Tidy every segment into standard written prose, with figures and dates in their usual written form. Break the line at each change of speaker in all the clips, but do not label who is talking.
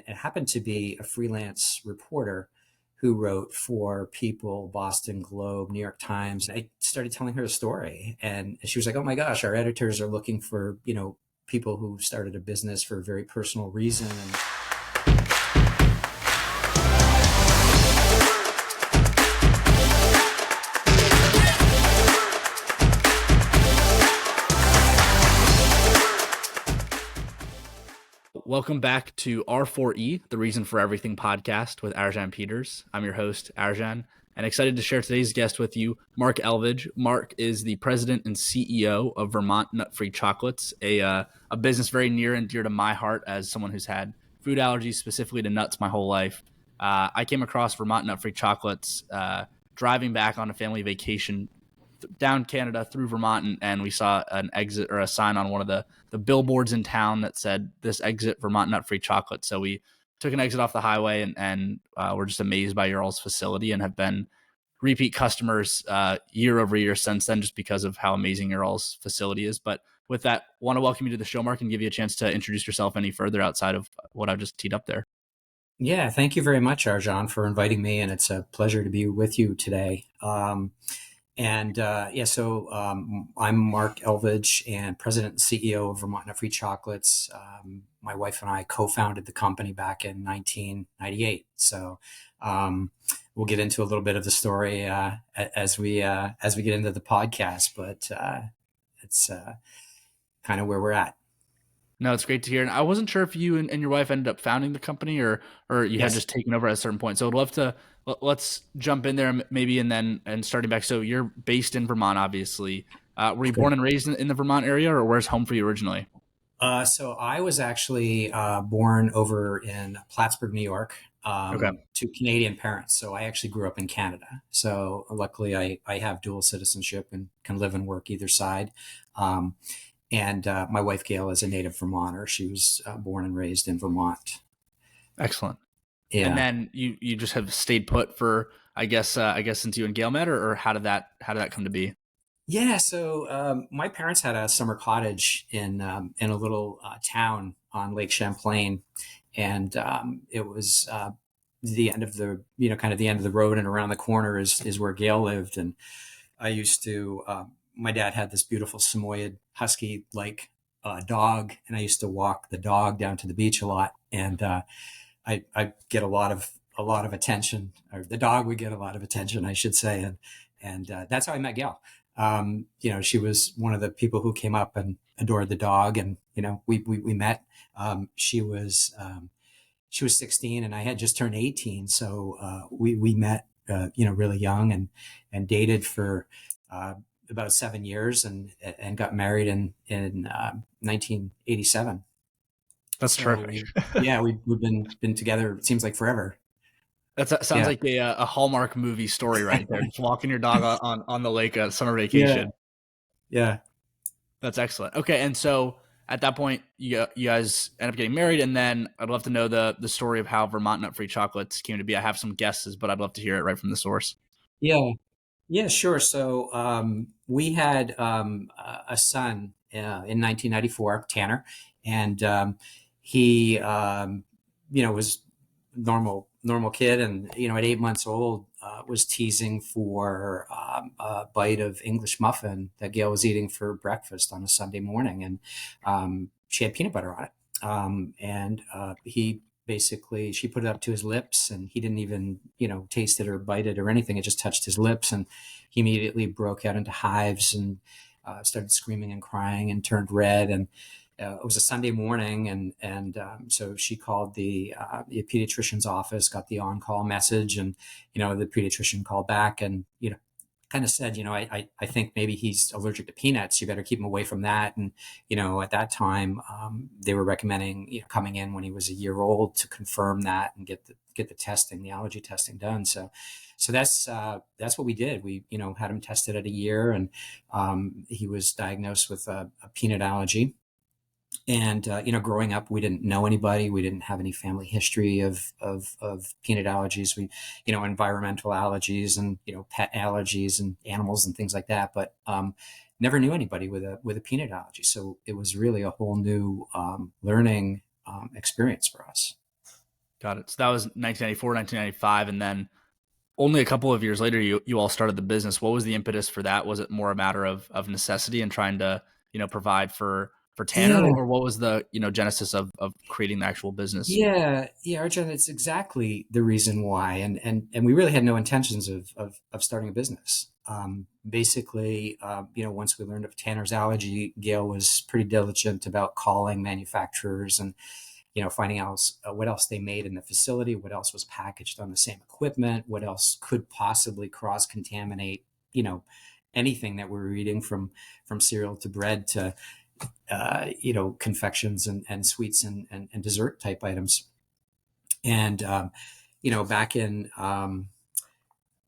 it happened to be a freelance reporter who wrote for People, Boston Globe, New York Times. I started telling her the story, and she was like, "Oh my gosh, our editors are looking for, people who started a business for a very personal reason." And
welcome back to R4E, the Reason for Everything podcast with Arjan Peters. I'm your host, Arjan, and excited to share today's guest with you, Mark Elvidge. Mark is the president and CEO of Vermont Nut Free Chocolates, a business very near and dear to my heart as someone who's had food allergies, specifically to nuts, my whole life. I came across Vermont Nut Free Chocolates driving back on a family vacation down Canada through Vermont, and we saw an exit or a sign on one of the billboards in town that said, "This exit Vermont Nut Free Chocolate." So we took an exit off the highway, and we're just amazed by your all's facility and have been repeat customers year over year since then, just because of how amazing your all's facility is. But with that, want to welcome you to the show, Mark, and give you a chance to introduce yourself any further outside of what I've just teed up there.
Yeah, thank you very much, Arjan, for inviting me, and it's a pleasure to be with you today. I'm Mark Elvidge, and president and CEO of Vermont Nut Free Chocolates. My wife and I co-founded the company back in 1998. So we'll get into a little bit of the story as we get into the podcast, but it's kind of where we're at.
No, it's great to hear. And I wasn't sure if you and your wife ended up founding the company or you had just taken over at a certain point. So I'd love to, let's jump in there maybe and starting back. So you're based in Vermont, obviously. Were you born and raised in the Vermont area, or where's home for you originally?
So I was actually born over in Plattsburgh, New York, to Canadian parents. So I actually grew up in Canada. So luckily I have dual citizenship and can live and work either side. And my wife, Gail, is a native Vermonter. She was born and raised in Vermont.
Excellent.
Yeah.
And then you just have stayed put for, I guess since you and Gail met, or how did that come to be?
Yeah. So my parents had a summer cottage in a little town on Lake Champlain, and it was the end of the kind of the end of the road, and around the corner is where Gail lived. And I used to. My dad had this beautiful Samoyed husky like dog, and I used to walk the dog down to the beach a lot, and I get a lot of attention, or the dog would get a lot of attention, I should say, and that's how I met Gail. She was one of the people who came up and adored the dog, and we met. She was 16, and I had just turned 18, so we met really young and dated for about 7 years and got married in 1987.
That's terrific.
We've been together, it seems like forever.
That sounds like a Hallmark movie story right there. Just walking your dog on the lake on summer vacation.
Yeah.
That's excellent. Okay. And so at that point, you guys end up getting married, and then I'd love to know the story of how Vermont Nut Free Chocolates came to be. I have some guesses, but I'd love to hear it right from the source.
Yeah, sure. So we had a son in 1994, Tanner, and he, was normal kid, and at 8 months old, was teasing for a bite of English muffin that Gail was eating for breakfast on a Sunday morning, and she had peanut butter on it, and she put it up to his lips, and he didn't even, taste it or bite it or anything. It just touched his lips, and he immediately broke out into hives and started screaming and crying and turned red. And it was a Sunday morning, and so she called the pediatrician's office, got the on-call message, and the pediatrician called back and kind of said, I think maybe he's allergic to peanuts. You better keep him away from that. And, at that time, they were recommending, coming in when he was a year old to confirm that and get the testing, the allergy testing done. So that's what we did. We, had him tested at a year, and he was diagnosed with a peanut allergy. And, growing up, we didn't know anybody. We didn't have any family history of peanut allergies. We, environmental allergies and, pet allergies and animals and things like that. But never knew anybody with a peanut allergy. So it was really a whole new learning experience for us.
Got it. So that was 1994, 1995, and then only a couple of years later, you all started the business. What was the impetus for that? Was it more a matter of necessity and trying to provide for Tanner,
Yeah,
or what was the genesis of creating the actual business?
yeah, Arjun, it's exactly the reason why, and we really had no intentions of starting a business. Basically, once we learned of Tanner's allergy, Gail was pretty diligent about calling manufacturers and finding out what else they made in the facility, what else was packaged on the same equipment, what else could possibly cross contaminate, anything that we were eating from cereal to bread to confections and sweets and dessert type items. And, back in,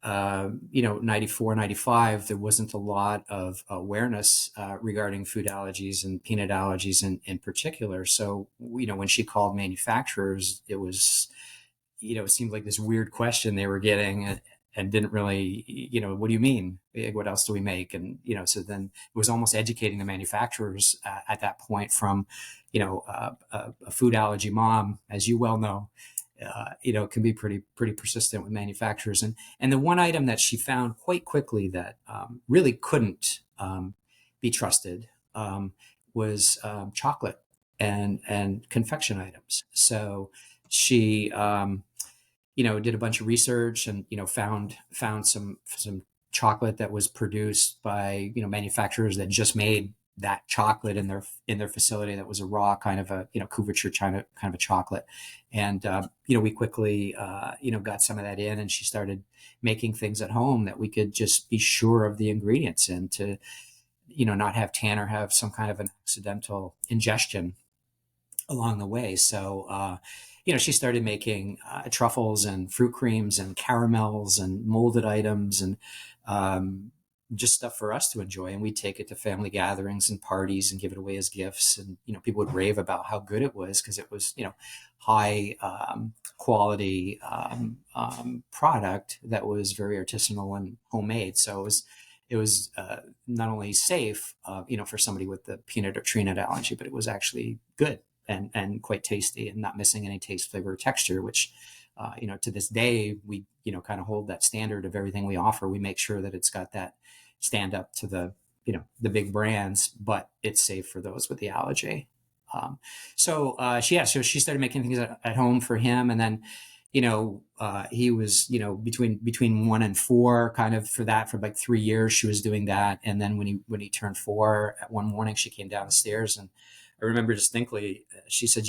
94, 95, there wasn't a lot of awareness regarding food allergies and peanut allergies in particular. So, when she called manufacturers, it seemed like this weird question they were getting and didn't really, what do you mean? What else do we make? And, so then it was almost educating the manufacturers at that point from, a food allergy mom, as you well know, can be pretty persistent with manufacturers. And the one item that she found quite quickly that really couldn't be trusted was chocolate and confection items. So she did a bunch of research and found some chocolate that was produced by manufacturers that just made that chocolate in their facility that was a raw kind of a couverture kind of a chocolate. And we quickly got some of that in, and she started making things at home that we could just be sure of the ingredients in to not have Tanner have some kind of an accidental ingestion along the way. So, she started making truffles and fruit creams and caramels and molded items and just stuff for us to enjoy. And we'd take it to family gatherings and parties and give it away as gifts. And, people would rave about how good it was because it was, high quality product that was very artisanal and homemade. So it was not only safe, for somebody with the peanut or tree nut allergy, but it was actually good and quite tasty and not missing any taste, flavor, or texture, which, to this day, we, kind of hold that standard of everything we offer. We make sure that it's got that stand up to the big brands, but it's safe for those with the allergy. So she started making things at home for him. And then, he was, between 1 and 4 kind of for like 3 years, she was doing that. And then when he turned 4 at one morning, she came down the stairs and I remember distinctly, she said,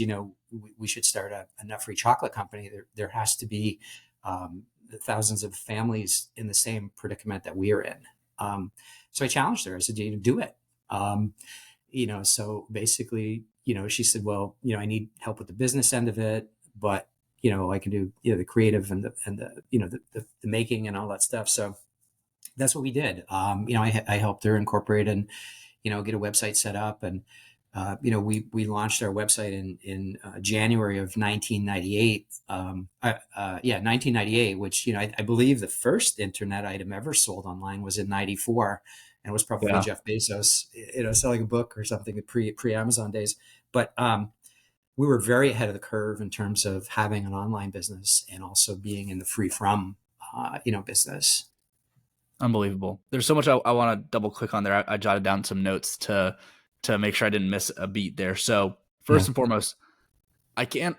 we should start a nut free chocolate company. There has to be thousands of families in the same predicament that we're in. So I challenged her. I said, do it. So basically, she said, well, I need help with the business end of it, but, I can do, the creative and the making and all that stuff. So that's what we did. I helped her incorporate and, get a website set up and, we launched our website in January of 1998. 1998, which, I believe the first internet item ever sold online was in 94 and was probably
Yeah.
Jeff Bezos, selling a book or something pre Amazon days. But we were very ahead of the curve in terms of having an online business and also being in the free from, business.
Unbelievable. There's so much I want to double click on there. I jotted down some notes to make sure I didn't miss a beat there. So first
Yeah.
and foremost, I can't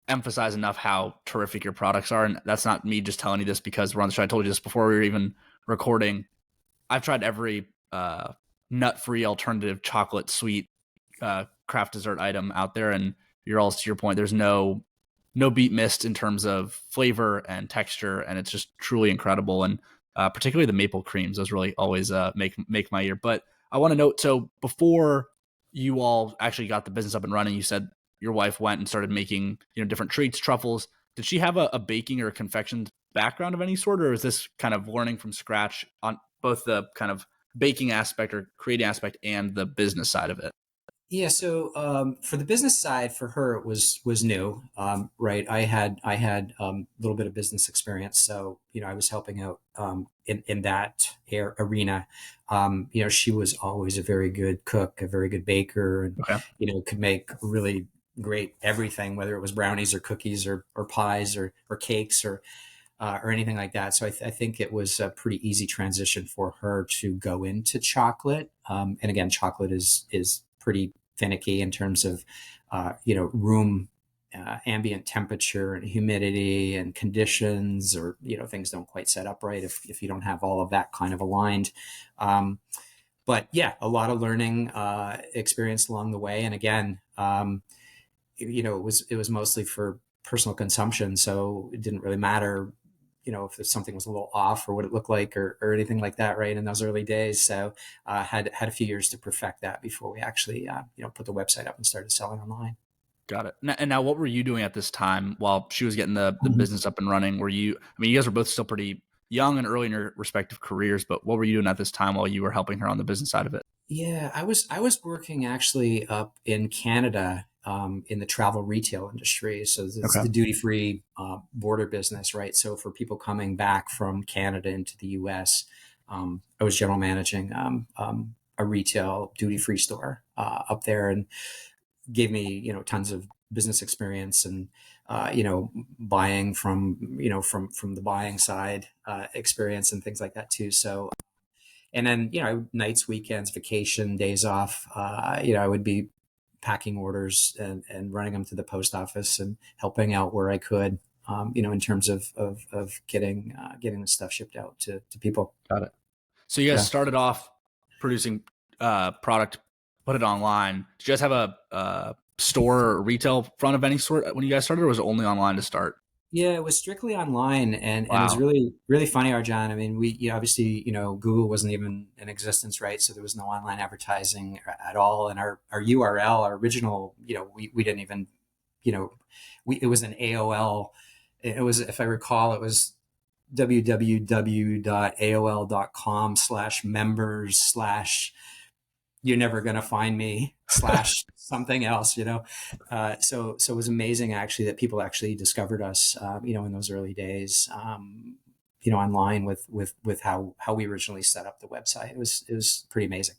emphasize enough how terrific your products are. And that's not me just telling you this because we're on the show. I told you this before we were even recording. I've tried every nut-free alternative chocolate sweet craft dessert item out there. And you're all, to your point, there's no beat missed in terms of flavor and texture. And it's just truly incredible. And particularly the maple creams, those really always make my ear. But I want to note, so before you all actually got the business up and running, you said your wife went and started making, different treats, truffles. Did she have a baking or a confection background of any sort, or is this kind of learning from scratch on both the kind of baking aspect or creating aspect and the business side of it?
Yeah, so for the business side, for her it was new, right? I had a little bit of business experience, so I was helping out in that arena. She was always a very good cook, a very good baker, and
Okay.
could make really great everything, whether it was brownies or cookies or pies or cakes or anything like that. So I think it was a pretty easy transition for her to go into chocolate. And again, chocolate is pretty finicky in terms of room ambient temperature and humidity and conditions, or things don't quite set up right if you don't have all of that kind of aligned. But yeah, a lot of learning experience along the way. And again, it was mostly for personal consumption, so it didn't really matter if something was a little off or what it looked like or anything like that, right, in those early days. So had a few years to perfect that before we actually put the website up and started selling online.
Got it. And now, what were you doing at this time while she was getting the business up and running? Were you, I mean, you guys were both still pretty young and early in your respective careers, but what were you doing at this time while you were helping her on the business side of it?
Yeah, I was working actually up in Canada, in the travel retail industry. So it's
Okay.
the duty free border business, right? So for people coming back from Canada into the U.S., I was general managing a retail duty free store up there, and gave me tons of business experience and buying from the buying side experience and things like that too. So and then nights, weekends, vacation days off, I would be packing orders and running them to the post office and helping out where I could, in terms of getting the stuff shipped out to people.
Got it. So you guys
Yeah.
started off producing product, put it online. Did you guys have a store or retail front of any sort when you guys started, or was it only online to start?
Yeah, it was strictly online, and it's
Wow.
really really funny, Arjan. I mean, obviously Google wasn't even in existence, right? So there was no online advertising at all, and our URL, our original, we didn't even, you know, it was an AOL. It was, if I recall, it was www.aol.com/members slash you're never going to find me slash something else, so it was amazing actually that people actually discovered us, in those early days, online with how we originally set up the website. It was pretty amazing.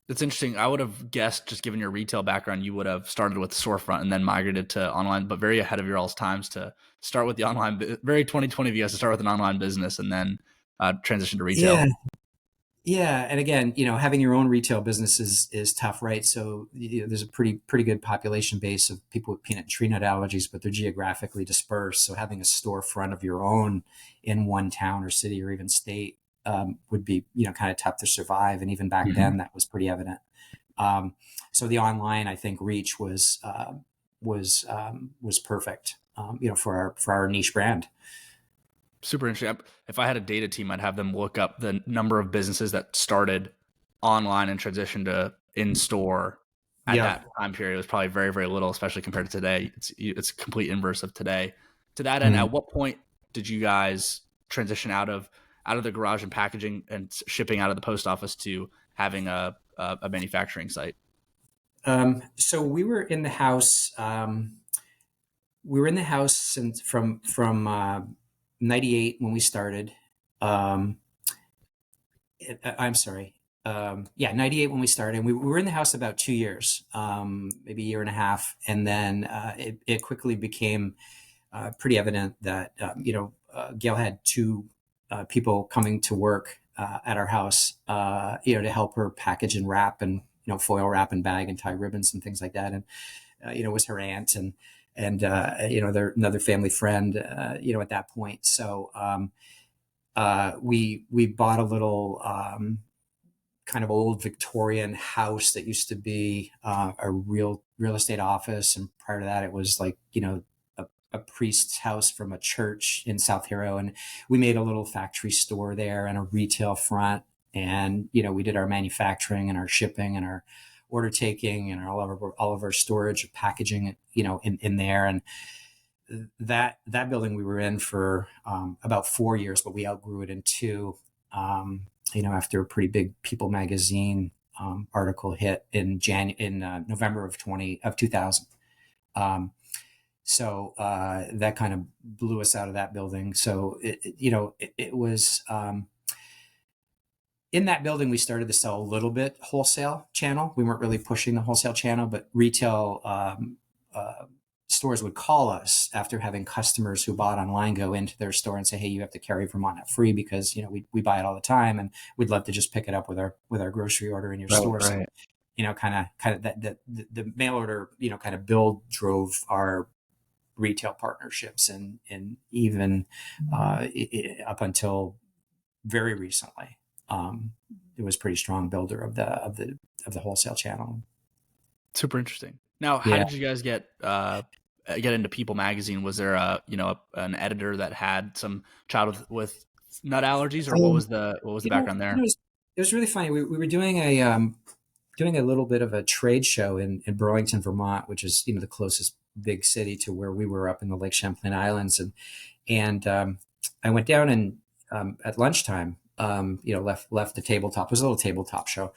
That's interesting. I would have guessed, just given your retail background, you would have started with storefront and then migrated to online, but very ahead of your all's times to start with the online. Very 2020 of you guys to start with an online business and then transition to
Yeah.
retail.
Yeah, and again, having your own retail business is tough, right? So there's a pretty good population base of people with peanut and tree nut allergies, but they're geographically dispersed. So having a storefront of your own in one town or city or even state would be kind of tough to survive. And even back
Mhm.
then, that was pretty evident. Um, so the online, I think, reach was perfect, for our niche brand.
Super interesting. If I had a data team, I'd have them look up the number of businesses that started online and transitioned to in store at
Yeah.
that time period. It was probably very, very little, especially compared to today. It's a complete inverse of today. To that end, at
Mm.
what point did you guys transition out of the garage and packaging and shipping out of the post office to having a manufacturing site?
So we were in the house. We were in the house since from '98 when we started. Um, I'm sorry. Yeah, '98 when we started. And we were in the house about 2 years, maybe a year and a half, and then it quickly became pretty evident that Gail had two people coming to work at our house, to help her package and wrap and foil wrap and bag and tie ribbons and things like that. And it was her aunt and another family friend, at that point. So we bought a little kind of old Victorian house that used to be a real estate office, and prior to that, it was like a priest's house from a church in South Hero, and we made a little factory store there and a retail front, and we did our manufacturing and our shipping and our order taking and all of our storage of packaging, in there. And that building we were in for about 4 years, but we outgrew it in two. After a pretty big People magazine article hit in November of 2000. So that kind of blew us out of that building. So it was in that building we started to sell a little bit wholesale channel. We weren't really pushing the wholesale channel, but retail stores would call us after having customers who bought online go into their store and say, "Hey, you have to carry Vermont Nut Free because we buy it all the time, and we'd love to just pick it up with our grocery order in your
Right,
store." So
right.
kind of that the mail order kind of build drove our retail partnerships, and even up until very recently, it was pretty strong builder of the wholesale channel.
Super interesting. Now, how
Yeah.
did you guys get into People Magazine? Was there an editor that had some child with nut allergies, or what
Um,
was the background there?
it was really funny. We were doing a little bit of a trade show in Burlington, Vermont, which is the closest big city to where we were up in the Lake Champlain Islands, and I went down and at lunchtime, left the tabletop. It was a little tabletop show,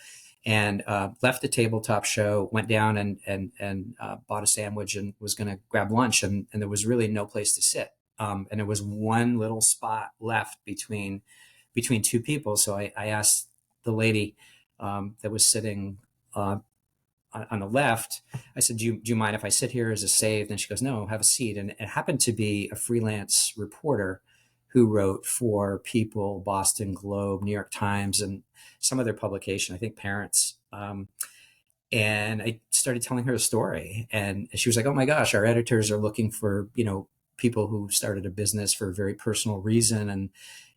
and left the tabletop show. Went down and bought a sandwich and was going to grab lunch, and there was really no place to sit, and there was one little spot left between two people. So I asked the lady that was sitting on the left. I said, do you mind if I sit here? Is it saved? And she goes, no, have a seat. And it happened to be a freelance reporter who wrote for People, Boston Globe, New York Times, and some other publication, I think Parents. And I started telling her a story, and she was like, oh my gosh, our editors are looking for, people who started a business for a very personal reason. And,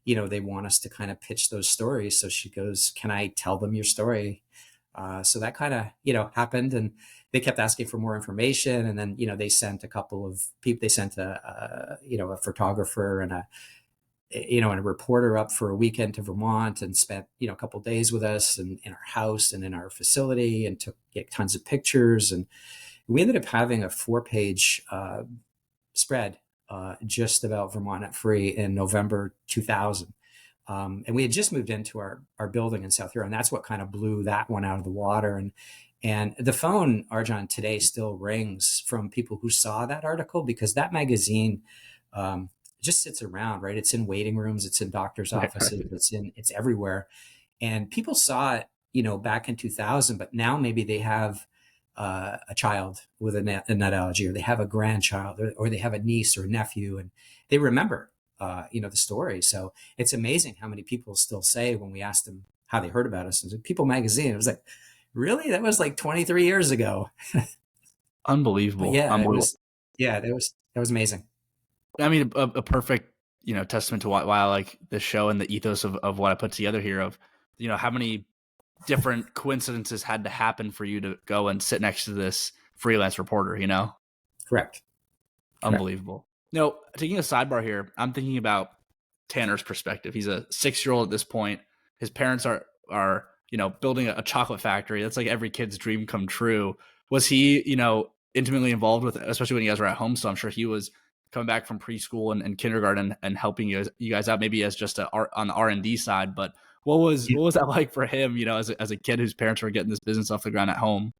they want us to kind of pitch those stories. So she goes, can I tell them your story? So that kind of, happened, and they kept asking for more information. And then, they sent a couple of people, they sent a photographer and a reporter up for a weekend to Vermont and spent, a couple of days with us and in our house and in our facility and get tons of pictures. And we ended up having a 4-page spread just about Vermont Nut Free in November 2000. And we had just moved into our building in South Hero, and that's what kind of blew that one out of the water. And the phone, Arjan, today still rings from people who saw that article, because that magazine just sits around, right? It's in waiting rooms, it's in doctors'
Right,
offices,
right.
it's everywhere. And people saw it, back in 2000, but now maybe they have a child with a nut allergy, or they have a grandchild, or they have a niece or a nephew, and they remember the story. So it's amazing how many people still say, when we ask them how they heard about us, and People Magazine, it was like, really? That was like 23 years ago. But
Unbelievable,
yeah,
unbelievable.
that was amazing.
I mean, a perfect testament to why I like this show and the ethos of what I put together here. Of how many different coincidences had to happen for you to go and sit next to this freelance reporter.
Correct. Correct.
Unbelievable. No, taking a sidebar here, I'm thinking about Tanner's perspective. He's a 6-year-old at this point. His parents are building a chocolate factory. That's like every kid's dream come true. Was he intimately involved with it, especially when you guys were at home? So I'm sure he was coming back from preschool and kindergarten and helping you guys out, maybe as just on the R&D side. But what was that like for him? As a kid whose parents were getting this business off the ground at home.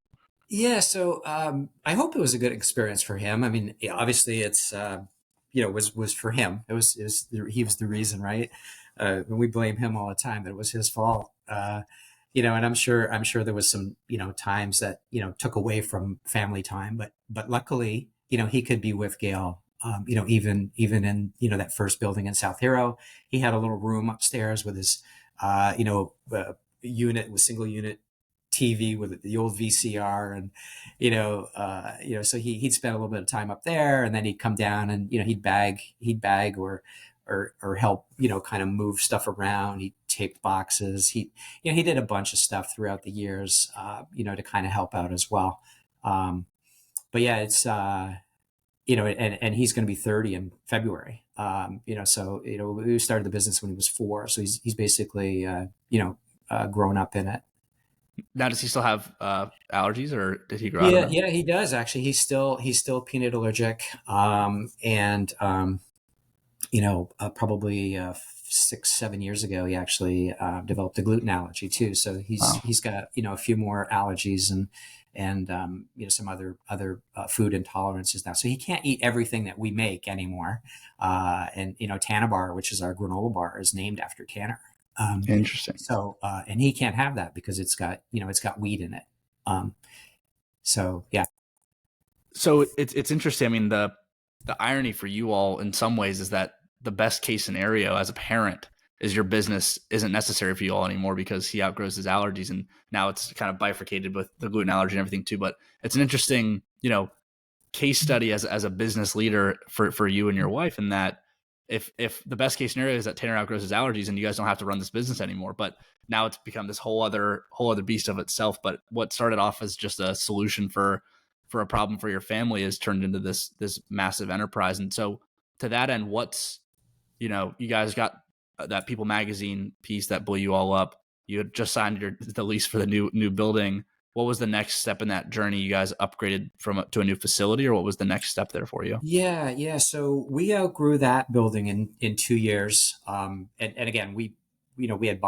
Yeah, so I hope it was a good experience for him. I mean, obviously, it's was for him. He was the reason, right? And we blame him all the time that it was his fault. And I'm sure there was some times that took away from family time, but luckily he could be with Gail. Even in that first building in South Hero, he had a little room upstairs with his unit with single unit TV with the old VCR, and so he'd spend a little bit of time up there, and then he'd come down and he'd bag or help kind of move stuff around. He taped boxes. He did a bunch of stuff throughout the years, to kind of help out as well. But yeah, it's and he's going to be 30 in February. So we started the business when he was 4, so he's basically grown up in it.
Now, does he still have allergies, or did he grow out of
Yeah,
them?
yeah, he does actually. He's still peanut allergic, and probably 6-7 years ago, he actually developed a gluten allergy too. So
Wow,
he's got a few more allergies and some other food intolerances now. So he can't eat everything that we make anymore. And Tanner Bar, which is our granola bar, is named after Tanner. Um,
interesting.
and he can't have that because it's got wheat in it. Um, so yeah.
So it's interesting. I mean, the irony for you all in some ways is that the best case scenario as a parent is your business isn't necessary for you all anymore because he outgrows his allergies, and now it's kind of bifurcated with the gluten allergy and everything too. But it's an interesting, case study as a business leader for you and your wife, in that if the best case scenario is that Tanner outgrows his allergies and you guys don't have to run this business anymore, but now it's become this whole other beast of itself. But what started off as just a solution for a problem for your family has turned into this massive enterprise. And so to that end, you guys got that People Magazine piece that blew you all up. You had just signed the lease for the new building. What was the next step in that journey? You guys upgraded to a new facility, or what was the next step there for you?
Yeah, yeah. So we outgrew that building in 2 years. And again, we had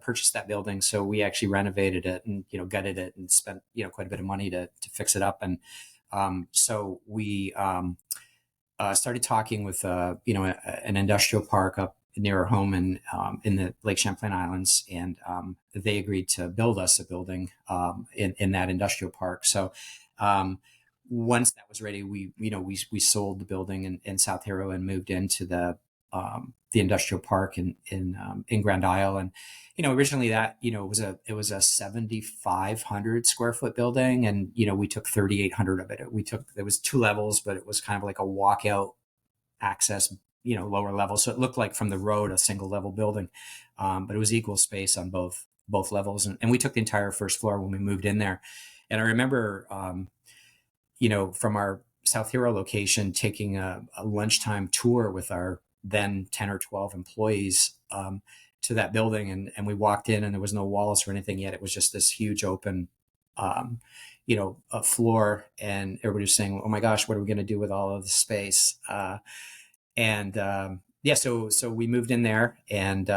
purchased that building, so we actually renovated it and gutted it and spent quite a bit of money to fix it up. And so we started talking with an industrial park up near our home in the Lake Champlain Islands, and they agreed to build us a building in that industrial park. So once that was ready, we sold the building in South Hero and moved into the industrial park in Grand Isle. And originally that it was a 7,500 square foot building, and we took 3,800 of it. There was two levels, but it was kind of like a walkout access, lower level, so it looked like from the road a single level building, but it was equal space on both levels. And we took the entire first floor when we moved in there. And I remember from our South Hero location, taking a lunchtime tour with our then 10 or 12 employees to that building. And we walked in, and there was no walls or anything yet. It was just this huge open, a floor. And everybody was saying, "Oh my gosh, what are we going to do with all of the space?" So we moved in there, and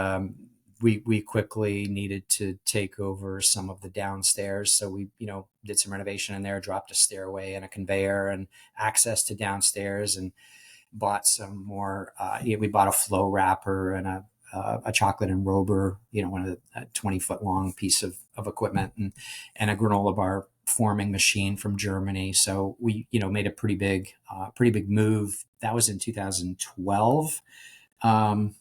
we quickly needed to take over some of the downstairs. So we, did some renovation in there, dropped a stairway and a conveyor and access to downstairs, and bought some more. We bought a flow wrapper and a chocolate enrober, one of the 20-foot long piece of equipment, and a granola bar forming machine from Germany. So we, made a pretty big move. That was in 2012 that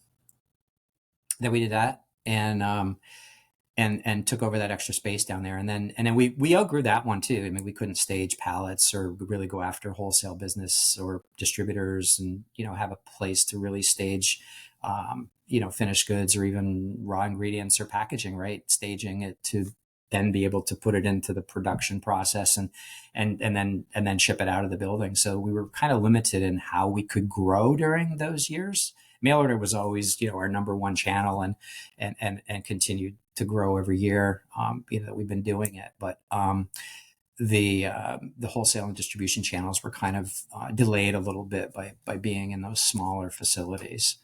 we did that, and took over that extra space down there. And then we outgrew that one too. I mean, we couldn't stage pallets or really go after wholesale business or distributors and, have a place to really stage, finished goods or even raw ingredients or packaging, right? Staging it to then be able to put it into the production process and then ship it out of the building. So we were kind of limited in how we could grow during those years. Mail order was always, our number one channel, and continued to grow every year, that we've been doing it. But the wholesale and distribution channels were kind of delayed a little bit by being in those smaller facilities.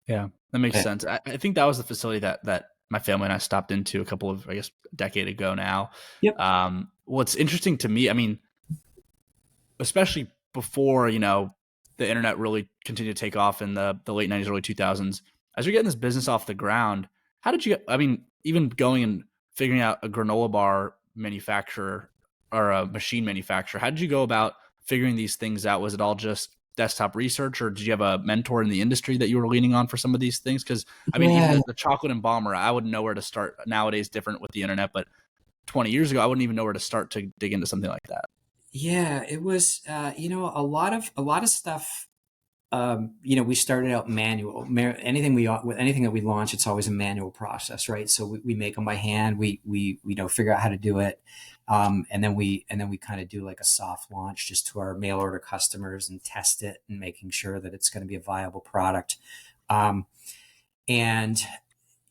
Yeah, that makes sense. I think that was the facility that my family and I stopped into a couple of, I guess, a decade ago now.
Yep.
What's interesting to me, I mean, especially before, the internet really continued to take off in the late 90s, early 2000s, as you're getting this business off the ground, how did you, I mean, even going and figuring out a granola bar manufacturer or a machine manufacturer, how did you go about figuring these things out? Was it all just desktop research, or did you have a mentor in the industry that you were leaning on for some of these things? Because I mean, even the chocolate embalmer, I wouldn't know where to start. Nowadays, different with the internet, but 20 years ago, I wouldn't even know where to start to dig into something like that.
Yeah, it was, a lot of stuff. We started out manual. Anything that we launch, it's always a manual process, right? So we make them by hand. We figure out how to do it, and then we kind of do like a soft launch just to our mail order customers and test it and making sure that it's going to be a viable product. And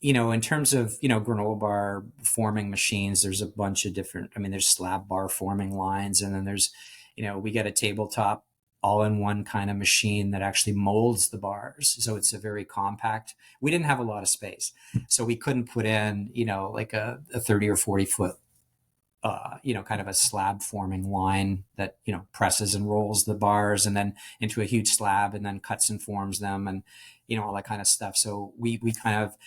in terms of, granola bar forming machines, there's a bunch of different, there's slab bar forming lines. And then there's, we get a tabletop all-in-one kind of machine that actually molds the bars. So it's a very compact. We didn't have a lot of space, so we couldn't put in, like a 30 or 40 foot, kind of a slab forming line that, presses and rolls the bars and then into a huge slab and then cuts and forms them and, all that kind of stuff. So we kind of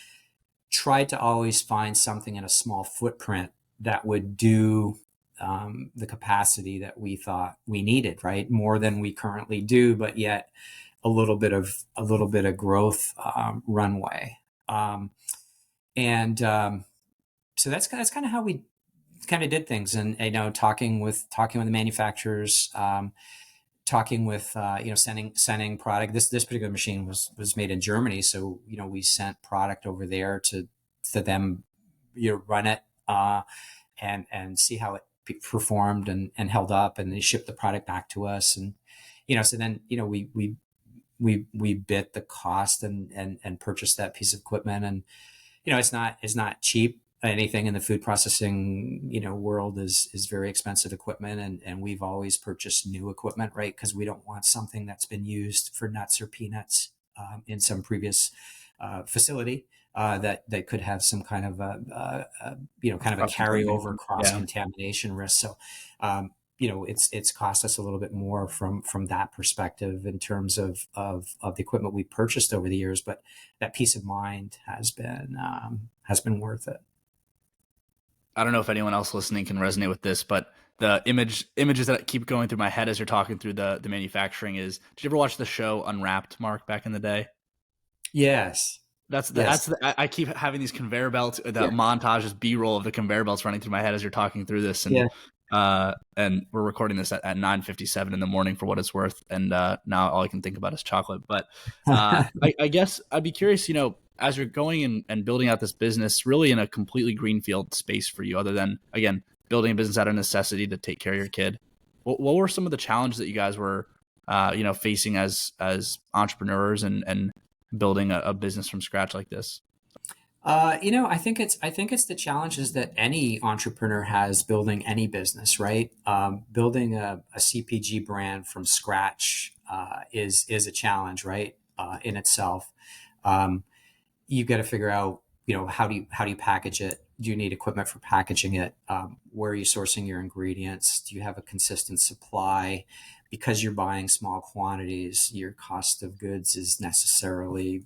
tried to always find something in a small footprint that would do the capacity that we thought we needed, right? More than we currently do, but yet a little bit of growth runway. Um, and So that's kind of how we kind of did things. And talking with the manufacturers, talking with sending product. This particular machine was made in Germany, so we sent product over there to them, run it, and see how it performed and held up, and they shipped the product back to us. And so then we bit the cost and purchased that piece of equipment. And it's not cheap. Anything in the food processing world is very expensive equipment, and we've always purchased new equipment, right? Because we don't want something that's been used for nuts or peanuts in some previous facility that could have some kind of a carryover cross
Yeah.
contamination risk. So it's cost us a little bit more from that perspective in terms of the equipment we purchased over the years, but that peace of mind has been worth it.
I don't know if anyone else listening can resonate with this, but the images that keep going through my head as you're talking through the manufacturing is, did you ever watch the show Unwrapped, Mark, back in the day?
Yes. Yes.
I keep having these conveyor belts, the
Yeah.
montages, B-roll of the conveyor belts running through my head as you're talking through this.
Yeah.
And we're recording this at 9:57 in the morning for what it's worth. And now all I can think about is chocolate. But I guess I'd be curious, as you're going and building out this business really in a completely greenfield space for you, other than, again, building a business out of necessity to take care of your kid. What were some of the challenges that you guys were, facing as entrepreneurs and building a business from scratch like this?
I think it's the challenges that any entrepreneur has building any business, right? Building a CPG brand from scratch is a challenge, right? In itself. Um, you've got to figure out, how do you package it? Do you need equipment for packaging it? Where are you sourcing your ingredients? Do you have a consistent supply? Because you're buying small quantities, your cost of goods is necessarily,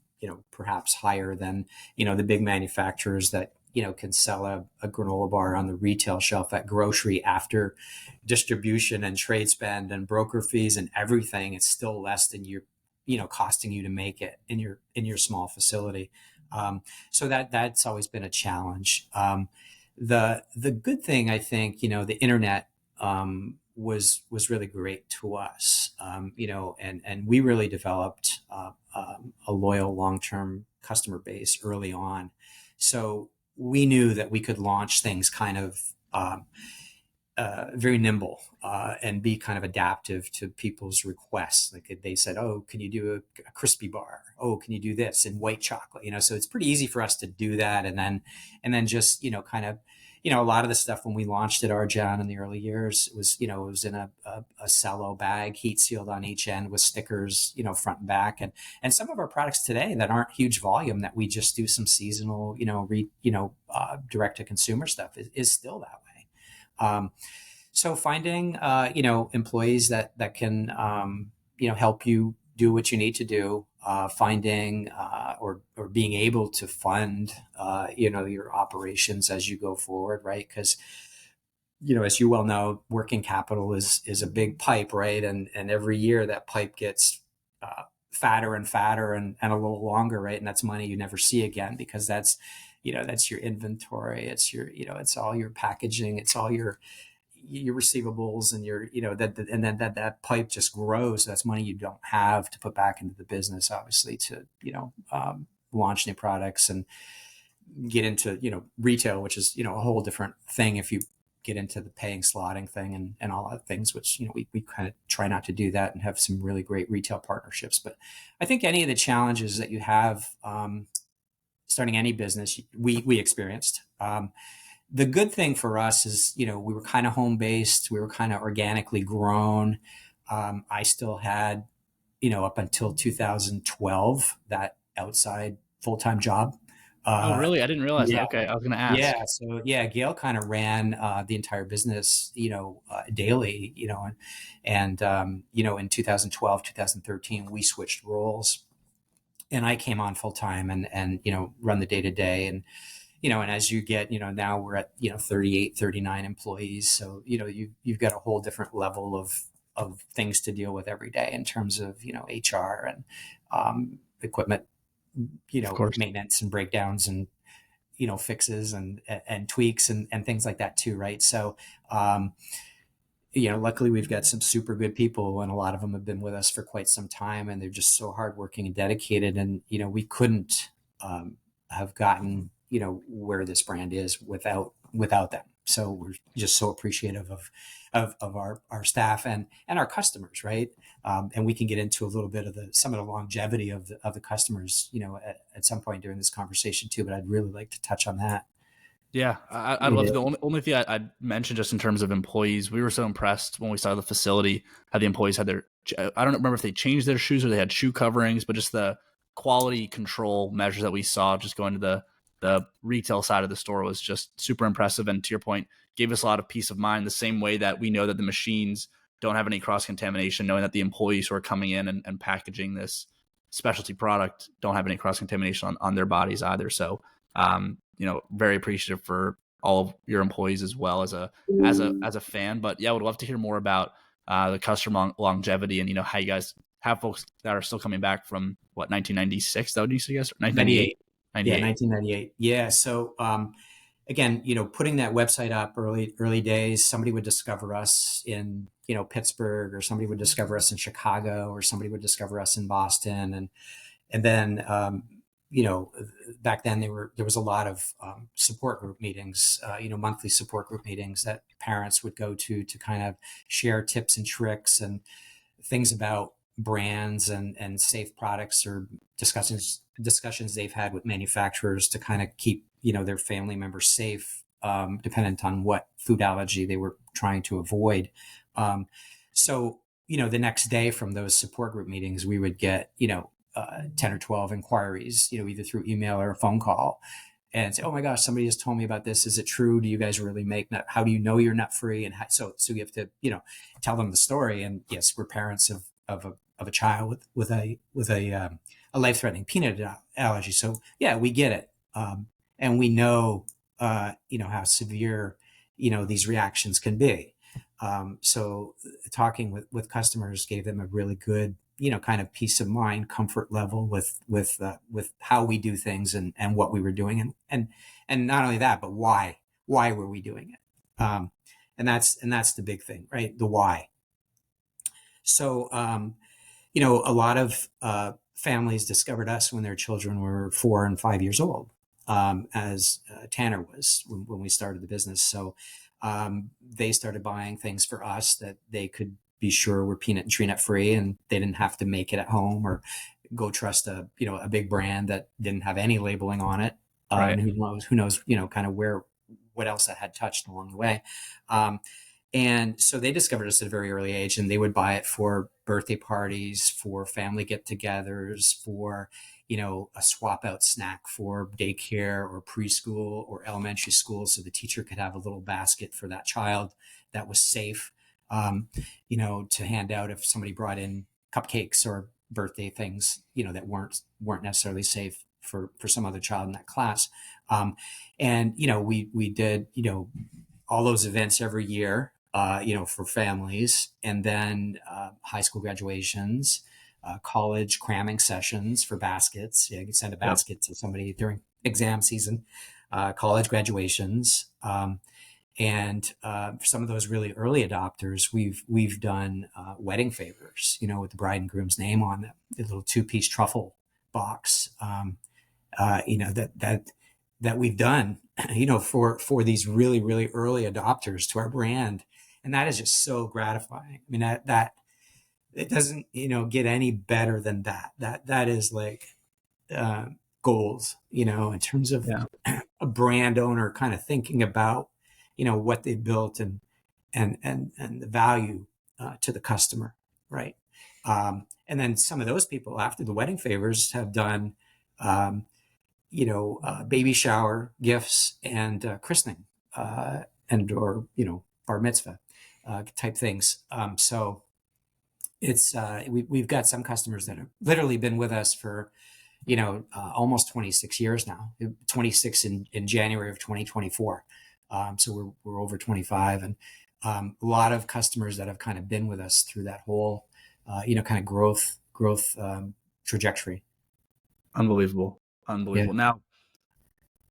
perhaps higher than, the big manufacturers that, can sell a granola bar on the retail shelf at grocery after distribution and trade spend and broker fees and everything. It's still less than costing you to make it in your small facility. So that's always been a challenge. The good thing, I think, the internet was really great to us, and we really developed a loyal long-term customer base early on. So we knew that we could launch things kind of very nimble and be kind of adaptive to people's requests. Like they said, "Oh, can you do a crispy bar? Oh, can you do this in white chocolate?" So it's pretty easy for us to do that, and then just kind of a lot of the stuff when we launched at Arjan in the early years, it was in a cello bag, heat sealed on each end with stickers, front and back, and some of our products today that aren't huge volume that we just do some seasonal, direct to consumer stuff is still that way. So finding, employees that can, help you do what you need to do, finding or being able to fund, your operations as you go forward, right? Because as you well know, working capital is a big pipe, right? And every year that pipe gets fatter and fatter and a little longer, right? And that's money you never see again, because that's your inventory. It's it's all your packaging. It's all your receivables and and then that pipe just grows. That's money you don't have to put back into the business, obviously, to launch new products and get into retail, which is a whole different thing if you get into the paying slotting thing and all that things, which we kind of try not to do that and have some really great retail partnerships. But I think any of the challenges that you have starting any business, we experienced. The good thing for us is, we were kind of home based. We were kind of organically grown. I still had, up until 2012, that outside full-time job.
Oh, really? I didn't realize that.
Yeah.
Okay, I was going to ask.
Yeah. So yeah, Gail kind of ran the entire business, daily, in 2012, 2013, we switched roles and I came on full time and run the day to day. and as you get, now we're at, 38, 39 employees. So, you've got a whole different level of things to deal with every day in terms of, HR and equipment,
Of course.
maintenance and breakdowns and, fixes and tweaks and things like that too. Right. So, luckily we've got some super good people, and a lot of them have been with us for quite some time, and they're just so hardworking and dedicated. And, we couldn't have gotten, where this brand is without them. So we're just so appreciative of our staff and our customers. Right. And we can get into a little bit of some of the longevity of the customers, at some point during this conversation too, but I'd really like to touch on that.
Yeah, I'd love to. The only thing I'd mention just in terms of employees, we were so impressed when we saw the facility, how the employees had I don't remember if they changed their shoes or they had shoe coverings, but just the quality control measures that we saw just going to the retail side of the store was just super impressive. And to your point, gave us a lot of peace of mind, the same way that we know that the machines don't have any cross-contamination, knowing that the employees who are coming in and packaging this specialty product don't have any cross-contamination on their bodies either. So, very appreciative for all of your employees as well as a fan. But yeah, I would love to hear more about the customer longevity and, how you guys have folks that are still coming back from 1996. That would you suggest? 1998.
98. Yeah, 1998. Yeah. So again, putting that website up early days, somebody would discover us in, Pittsburgh, or somebody would discover us in Chicago, or somebody would discover us in Boston. And then, back then there was a lot of support group meetings, monthly support group meetings that parents would go to kind of share tips and tricks and things about brands and safe products, or discussions they've had with manufacturers to kind of keep, their family members safe, dependent on what food allergy they were trying to avoid. So, the next day from those support group meetings, we would get, 10 or 12 inquiries, either through email or a phone call, and say, oh my gosh, somebody just told me about this. Is it true? Do you guys really make nut? How do you know you're nut free? And so you have to, tell them the story. And yes, we're parents of a child with a life-threatening peanut allergy. So yeah, we get it. And we know, how severe, these reactions can be. So talking with customers gave them a really good, kind of peace of mind, comfort level with how we do things and what we were doing. And not only that, but why were we doing it? And that's the big thing, right? The why. So, a lot of families discovered us when their children were 4 and 5 years old, as Tanner was when we started the business. So they started buying things for us that they could be sure were peanut and tree nut free, and they didn't have to make it at home or go trust a big brand that didn't have any labeling on it.
Right.
And who knows, kind of what else that had touched along the way. And so they discovered us at a very early age, and they would buy it for birthday parties, for family get-togethers, for, a swap out snack for daycare or preschool or elementary school, so the teacher could have a little basket for that child that was safe, to hand out if somebody brought in cupcakes or birthday things, that weren't necessarily safe for some other child in that class. And, we did, all those events every year, for families, and then high school graduations, college cramming sessions for baskets. Yeah, you can send a basket to somebody during exam season, college graduations, and for some of those really early adopters, we've done wedding favors, with the bride and groom's name on them, the little 2-piece truffle box, that we've done, for these really, really early adopters to our brand. And that is just so gratifying. I mean, that it doesn't, get any better than that. That is like goals, in terms of a brand owner kind of thinking about, what they built and the value to the customer. Right. And then some of those people after the wedding favors have done, baby shower gifts and christening, or bar mitzvah type things. So it's we've got some customers that have literally been with us for almost 26 years now, 26 in January of 2024. So we're over 25, and a lot of customers that have kind of been with us through that whole, kind of growth trajectory.
Unbelievable.
Yeah.
Unbelievable. Now,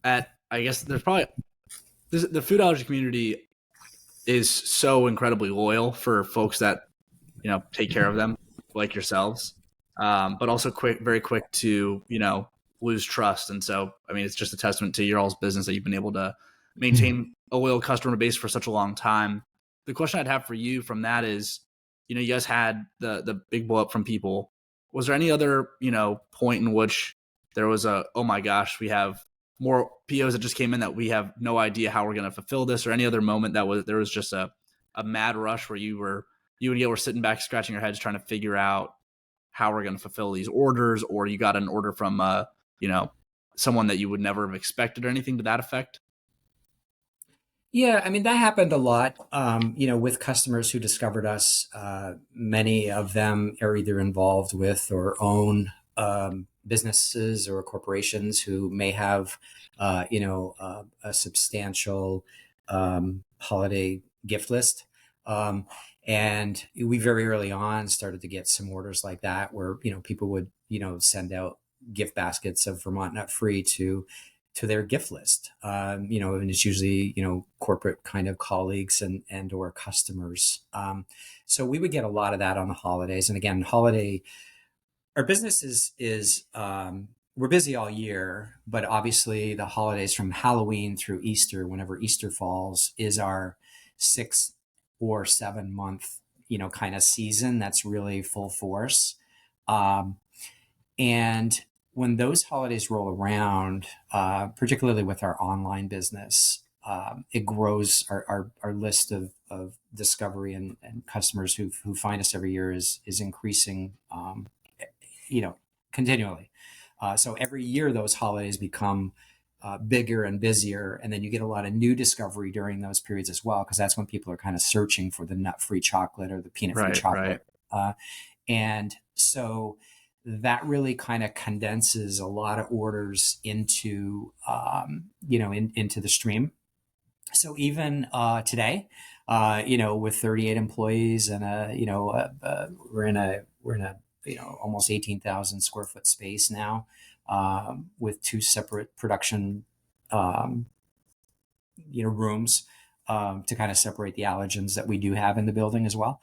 I guess there's probably the food allergy community is so incredibly loyal for folks that take care of them, like yourselves, but also very quick to lose trust. And so, I mean, it's just a testament to your all's business that you've been able to maintain a loyal customer base for such a long time. The question I'd have for you from that is, you guys had the big blow up from people. Was there any other point in which there was oh my gosh, we have more POs that just came in that we have no idea how we're going to fulfill this, or any other moment that there was just a mad rush where you and Gail were sitting back scratching your heads trying to figure out how we're going to fulfill these orders, or you got an order from someone that you would never have expected, or anything to that effect?
Yeah, I mean, that happened a lot, with customers who discovered us. Many of them are either involved with or own businesses or corporations who may have, a substantial holiday gift list. And we very early on started to get some orders like that where, people would, send out gift baskets of Vermont Nut Free to their gift list. And it's usually, corporate kind of colleagues and or customers. So we would get a lot of that on the holidays. And again, our business is we're busy all year, but obviously the holidays from Halloween through Easter, whenever Easter falls, is our 6 or 7 month, kind of season that's really full force. And when those holidays roll around, particularly with our online business, it grows. Our list of discovery and customers who find us every year is increasing, continually. So every year those holidays become bigger and busier, and then you get a lot of new discovery during those periods as well, because that's when people are kind of searching for the nut-free chocolate or the peanut-free chocolate. And so that really kind of condenses a lot of orders into, into the stream. So even today, with 38 employees and we're in a almost 18,000 square foot space now, with 2 separate production, rooms, to kind of separate the allergens that we do have in the building as well.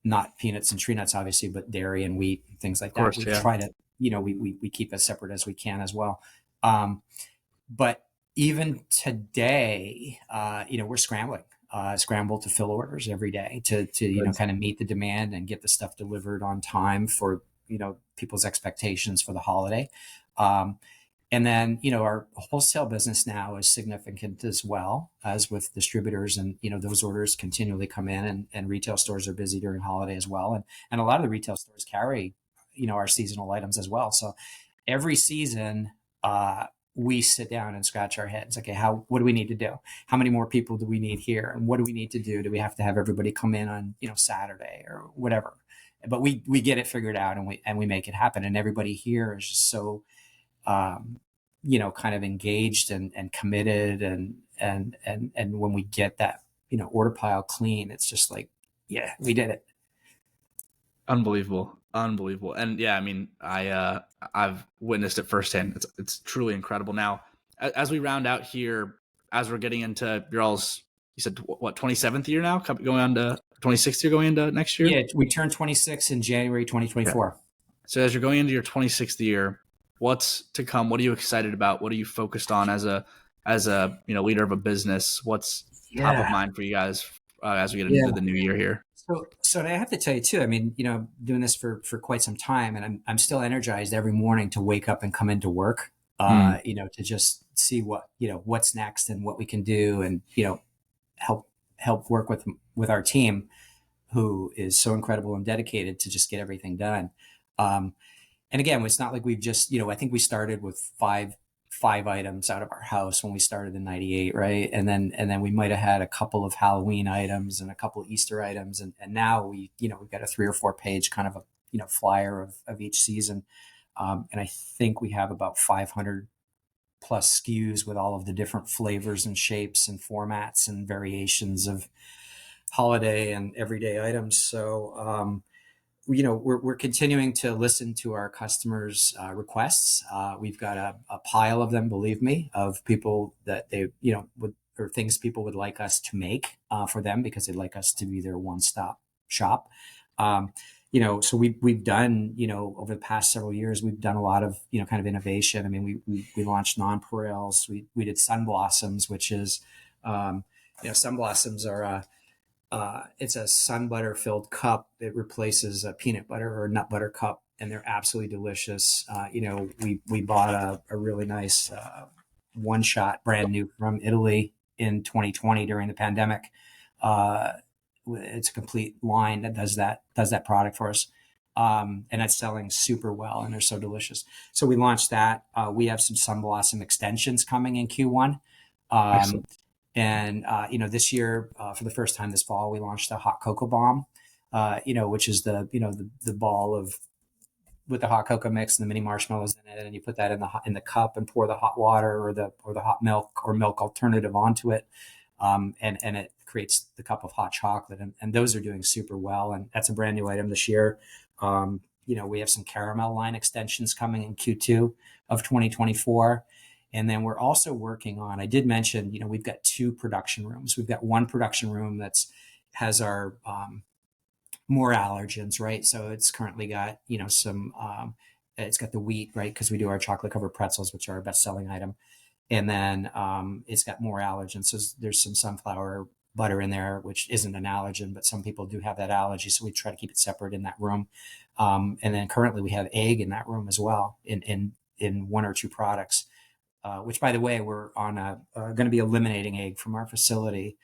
Not peanuts and tree nuts, obviously, but dairy and wheat, things like that.
Of course,
We
yeah.
try to, we keep as separate as we can as well. But even today, we're scramble to fill orders every day to kind of meet the demand and get the stuff delivered on time for, people's expectations for the holiday. And then, our wholesale business now is significant as well as with distributors, and, those orders continually come in, and retail stores are busy during holiday as well. And a lot of the retail stores carry, our seasonal items as well. So every season, we sit down and scratch our heads. Okay, what do we need to do? How many more people do we need here? And what do we need to do? Do we have to have everybody come in on, Saturday or whatever? But we get it figured out, and we make it happen. And everybody here is just so, kind of engaged and committed, and when we get that, order pile clean, it's just like, yeah, we did it.
Unbelievable. And yeah, I mean, I've witnessed it firsthand. It's truly incredible. Now, as we round out here, as we're getting into your all's, you said what, 27th year now, going on to 26th year, going into next year?
Yeah, we turned 26 in January 2024.
Yeah. So as you're going into your 26th year, what's to come? What are you excited about? What are you focused on as a leader of a business? What's top of mind for you guys as we get into the new year here?
So I have to tell you too, I mean, doing this for quite some time, and I'm still energized every morning to wake up and come into work, to just see what's next and what we can do, and, help work with our team, who is so incredible and dedicated to just get everything done. And again, it's not like we've just, I think we started with five items out of our house when we started in 98. Right. And then we might've had a couple of Halloween items and a couple of Easter items. And now we've got a 3 or 4 page kind of a, flyer of each season. And I think we have about 500 plus SKUs with all of the different flavors and shapes and formats and variations of holiday and everyday items. So, we're continuing to listen to our customers' requests. We've got a pile of them, believe me, of people that they, would, or things people would like us to make for them because they'd like us to be their one-stop shop. So we've done, over the past several years, we've done a lot of, kind of innovation. I mean, we launched nonpareils. We did sun blossoms, which is, sun blossoms are it's a sun butter filled cup. It replaces a peanut butter or nut butter cup, and they're absolutely delicious. We bought a really nice one shot, brand new from Italy in 2020 during the pandemic. It's a complete line that does that product for us. And it's selling super well, and they're so delicious. So we launched that. We have some sun blossom extensions coming in Q1.
Excellent.
And this year, for the first time this fall, we launched a hot cocoa bomb, which is the ball of with the hot cocoa mix and the mini marshmallows in it, and you put that in the cup and pour the hot water or the hot milk or milk alternative onto it, and it creates the cup of hot chocolate, and those are doing super well, and that's a brand new item this year. We have some caramel line extensions coming in Q2 of 2024. And then we're also working on, I did mention, we've got 2 production rooms. We've got one production room has our more allergens, right? So it's currently got, it's got the wheat, right? Because we do our chocolate covered pretzels, which are our best selling item. And then it's got more allergens. So there's some sunflower butter in there, which isn't an allergen, but some people do have that allergy. So we try to keep it separate in that room. And then currently we have egg in that room as well in 1 or 2 products. Which, by the way, we're on going to be eliminating egg from our facility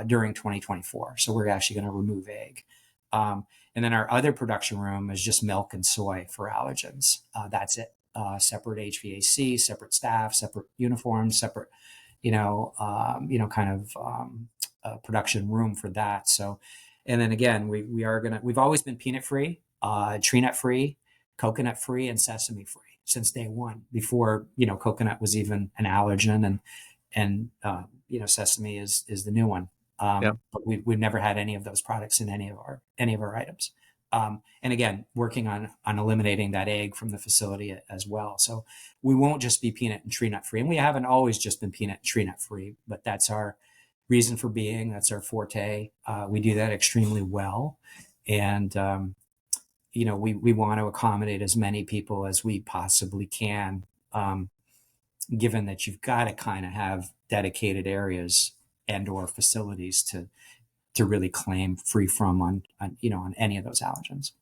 during 2024. So we're actually going to remove egg. And then our other production room is just milk and soy for allergens. That's it. Separate HVAC, separate staff, separate uniforms, separate, production room for that. So, and then again, we've always been peanut free, tree nut free, coconut free, and sesame free since day one, before coconut was even an allergen, and sesame is the new one.
Yep.
But we've never had any of those products in any of our items. And again, working on eliminating that egg from the facility as well. So we won't just be peanut and tree nut free, and we haven't always just been peanut and tree nut free, but that's our reason for being. That's our forte. We do that extremely well, and we want to accommodate as many people as we possibly can, given that you've got to kind of have dedicated areas and or facilities to really claim free from on any of those allergens.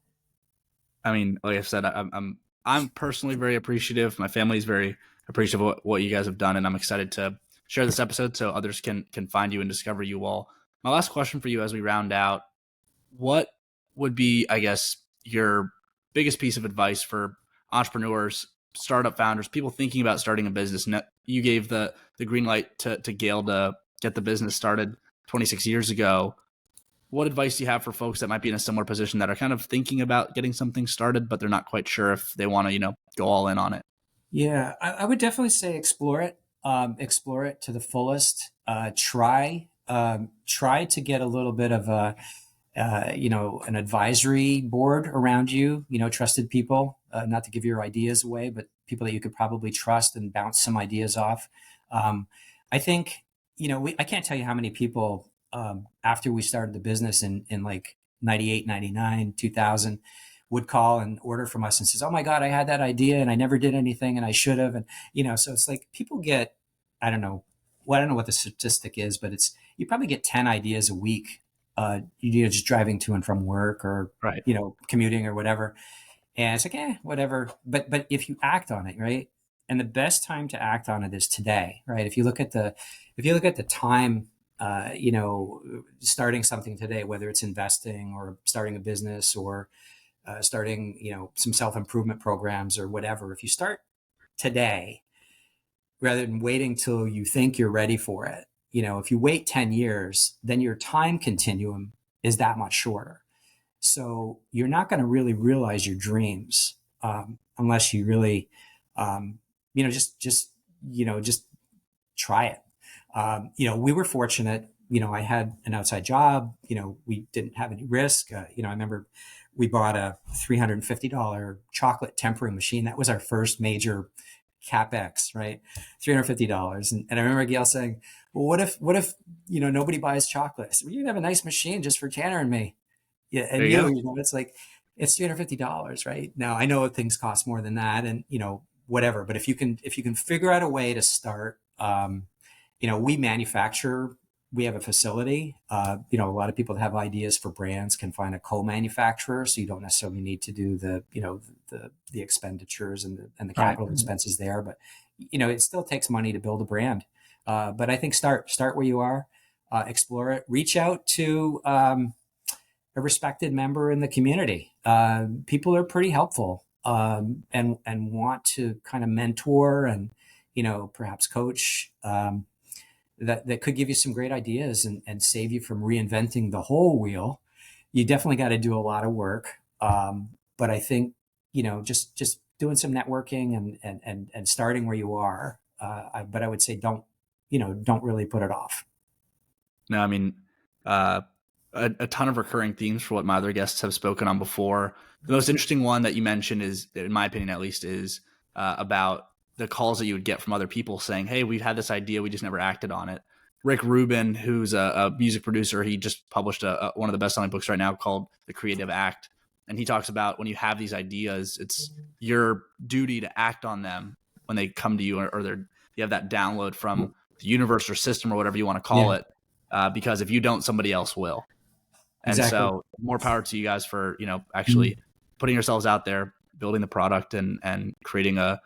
I mean, like I said, I'm personally very appreciative. My family is very appreciative of what you guys have done, and I'm excited to share this episode so others can find you and discover you all. My last question for you as we round out: what would be, I guess, your biggest piece of advice for entrepreneurs, startup founders, people thinking about starting a business? You gave the green light to Gail to get the business started 26 years ago. What advice do you have for folks that might be in a similar position that are kind of thinking about getting something started, but they're not quite sure if they want to, go all in on it?
Yeah, I would definitely say explore it. Explore it to the fullest. Try to get a little bit of an advisory board around you, trusted people, not to give your ideas away, but people that you could probably trust and bounce some ideas off. I think, I can't tell you how many people, after we started the business in like 98, 99, 2000, would call and order from us and says, "Oh my God, I had that idea and I never did anything and I should have." And, so it's like people get, I don't know what the statistic is, but you probably get 10 ideas a week, just driving to and from work or,
Right.
Commuting or whatever. And it's like, whatever. But if you act on it, right. And the best time to act on it is today, right? If you look at the time, starting something today, whether it's investing or starting a business or starting, some self-improvement programs or whatever, if you start today, rather than waiting till you think you're ready for it, if you wait 10 years, then your time continuum is that much shorter. So you're not going to really realize your dreams unless you really, just try it. We were fortunate. I had an outside job. We didn't have any risk. I remember we bought a $350 chocolate tempering machine. That was our first major capex, right? $350. And I remember Gail saying, well, what if, nobody buys chocolate? I said, well, you have a nice machine just for Tanner and me. Yeah.
There
And
you go.
it's like, it's $350, right? Now I know things cost more than that and, whatever, but if you can figure out a way to start, we manufacture, we have a facility. A lot of people that have ideas for brands can find a co-manufacturer, so you don't necessarily need to do the expenditures and the
Right.
capital expenses there. But it still takes money to build a brand. But I think start where you are, explore it, reach out to a respected member in the community. People are pretty helpful and want to kind of mentor and perhaps coach. That could give you some great ideas and save you from reinventing the whole wheel. You definitely got to do a lot of work. But I think, just doing some networking and starting where you are. But I would say don't really put it off.
No, I mean, a ton of recurring themes for what my other guests have spoken on before. The most interesting one that you mentioned is, in my opinion, at least, is about the calls that you would get from other people saying, hey, we've had this idea, we just never acted on it. Rick Rubin, who's a music producer, he just published one of the best-selling books right now called The Creative Act. And he talks about when you have these ideas, it's your duty to act on them when they come to you, or you have that download from the universe or system or whatever you want to call it. Because if you don't, somebody else will. And
Exactly.
So more power to you guys for, actually putting yourselves out there, building the product and creating a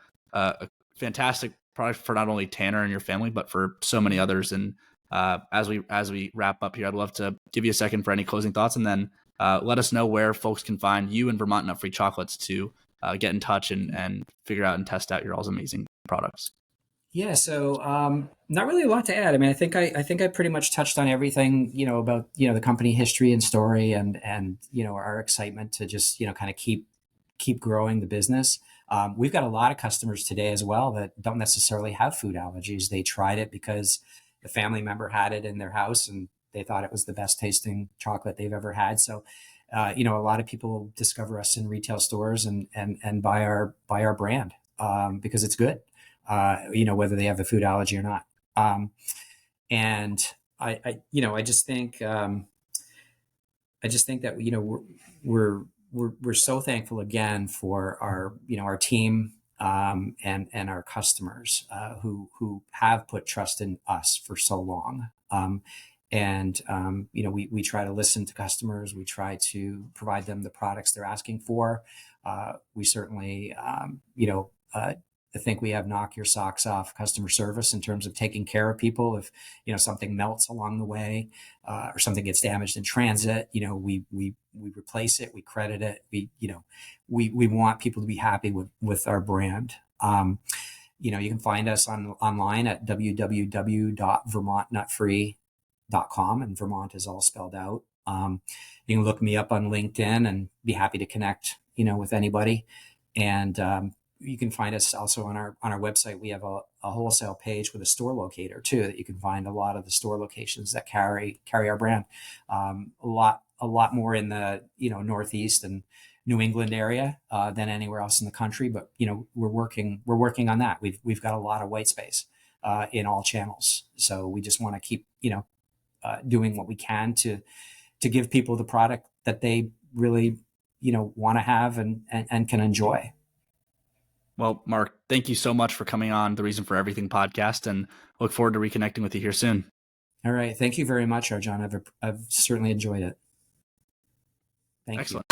fantastic product for not only Tanner and your family, but for so many others. And as we wrap up here, I'd love to give you a second for any closing thoughts, and then let us know where folks can find you and Vermont Nut Free Chocolates to get in touch and figure out and test out your all's amazing products.
Yeah, so not really a lot to add. I mean, I think I pretty much touched on everything, about the company history and story, and our excitement to just kind of keep growing the business. We've got a lot of customers today as well that don't necessarily have food allergies. They tried it because the family member had it in their house and they thought it was the best tasting chocolate they've ever had. So, a lot of people discover us in retail stores and buy our brand because it's good. Whether they have a food allergy or not. And I just think that, we're so thankful again for our team, and our customers, who have put trust in us for so long. We try to listen to customers. We try to provide them the products they're asking for. We certainly, I think we have knock your socks off customer service in terms of taking care of people. If something melts along the way, or something gets damaged in transit, we replace it, we credit it. We want people to be happy with our brand. You can find us online at www.vermontnutfree.com, and Vermont is all spelled out. You can look me up on LinkedIn and be happy to connect, with anybody. And you can find us also on our website. We have a wholesale page with a store locator too, that you can find a lot of the store locations that carry our brand. A lot more in the Northeast and New England area than anywhere else in the country. But we're working on that. We've got a lot of white space in all channels. So we just want to keep doing what we can to give people the product that they really want to have and can enjoy.
Well, Mark, thank you so much for coming on the Reason for Everything podcast, and look forward to reconnecting with you here soon.
All right. Thank you very much, Arjan. I've certainly enjoyed it. Thank you.
Excellent.